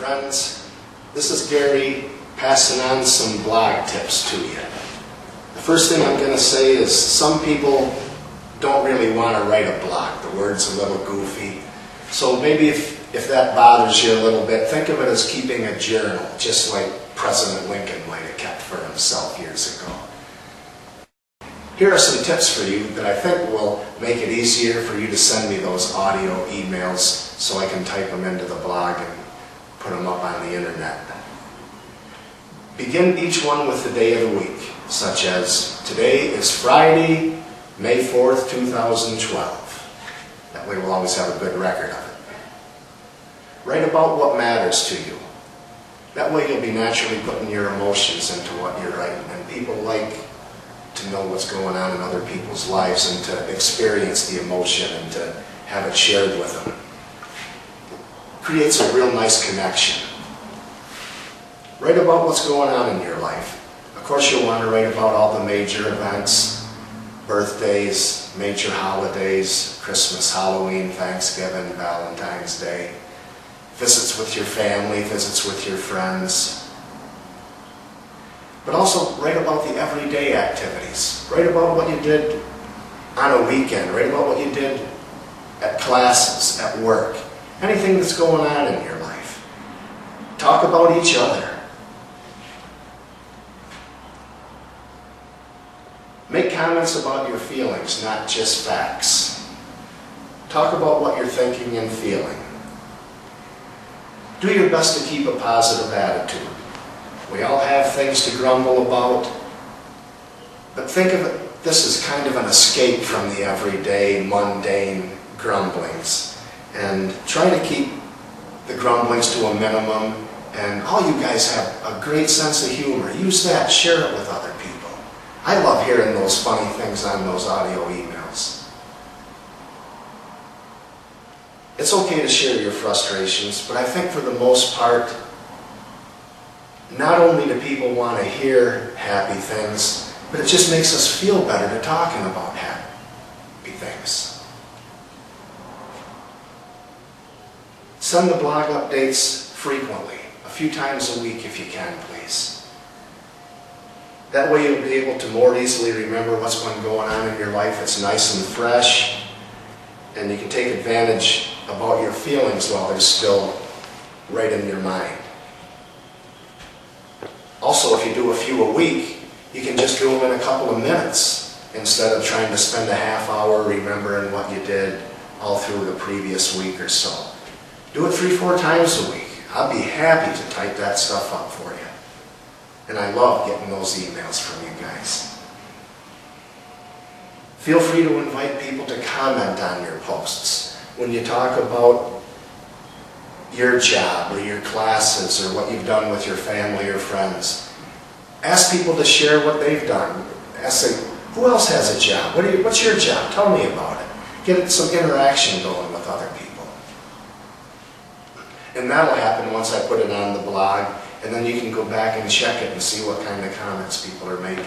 friends. This is Gary passing on some blog tips to you. The first thing I'm going to say is some people don't really want to write a blog. The word's a little goofy. So maybe if that bothers you a little bit, think of it as keeping a journal, just like President Lincoln might have kept for himself years ago. Here are some tips for you that I think will make it easier for you to send me those audio emails so I can type them into the blog and put them up on the internet. Begin each one with the day of the week, such as today is Friday, May 4th, 2012. That way we'll always have a good record of it. Write about what matters to you. That way you'll be naturally putting your emotions into what you're writing, and people like to know what's going on in other people's lives and to experience the emotion and to have it shared with them. Creates a real nice connection. Write about what's going on in your life. Of course you'll want to write about all the major events, birthdays, major holidays, Christmas, Halloween, Thanksgiving, Valentine's Day, visits with your family, visits with your friends. But also write about the everyday activities. Write about what you did on a weekend. Write about what you did at classes, at work. Anything that's going on in your life. Talk about each other. Make comments about your feelings, not just facts. Talk about what you're thinking and feeling. Do your best to keep a positive attitude. We all have things to grumble about, but think of it, this is kind of an escape from the everyday, mundane grumblings. And try to keep the grumblings to a minimum, and all you guys have a great sense of humor. Use that, share it with other people. I love hearing those funny things on those audio emails. It's okay to share your frustrations, but I think for the most part, not only do people want to hear happy things, but it just makes us feel better to talking about happy things. Send the blog updates frequently, a few times a week if you can, please. That way you'll be able to more easily remember what's been going on in your life. It's nice and fresh, and you can take advantage about your feelings while they're still right in your mind. Also, if you do a few a week, you can just do them in a couple of minutes instead of trying to spend a half hour remembering what you did all through the previous week or so. Do it 3-4 times a week. I'll be happy to type that stuff up for you. And I love getting those emails from you guys. Feel free to invite people to comment on your posts. When you talk about your job or your classes or what you've done with your family or friends, ask people to share what they've done. Ask them, who else has a job? What's your job? Tell me about it. Get some interaction going with other people. And that'll happen once I put it on the blog, and then you can go back and check it and see what kind of comments people are making.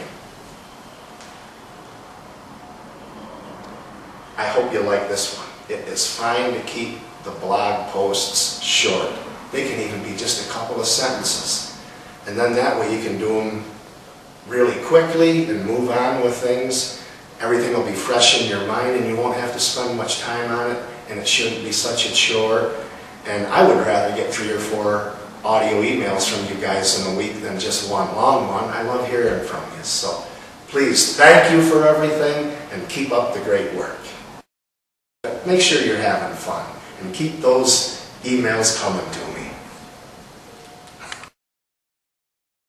I hope you like this one. It is fine to keep the blog posts short. They can even be just a couple of sentences. And then that way you can do them really quickly and move on with things. Everything will be fresh in your mind and you won't have to spend much time on it, and it shouldn't be such a chore. And I would rather get 3 or 4 audio emails from you guys in a week than just one long one. I love hearing from you. So please, thank you for everything and keep up the great work. Make sure you're having fun and keep those emails coming to me.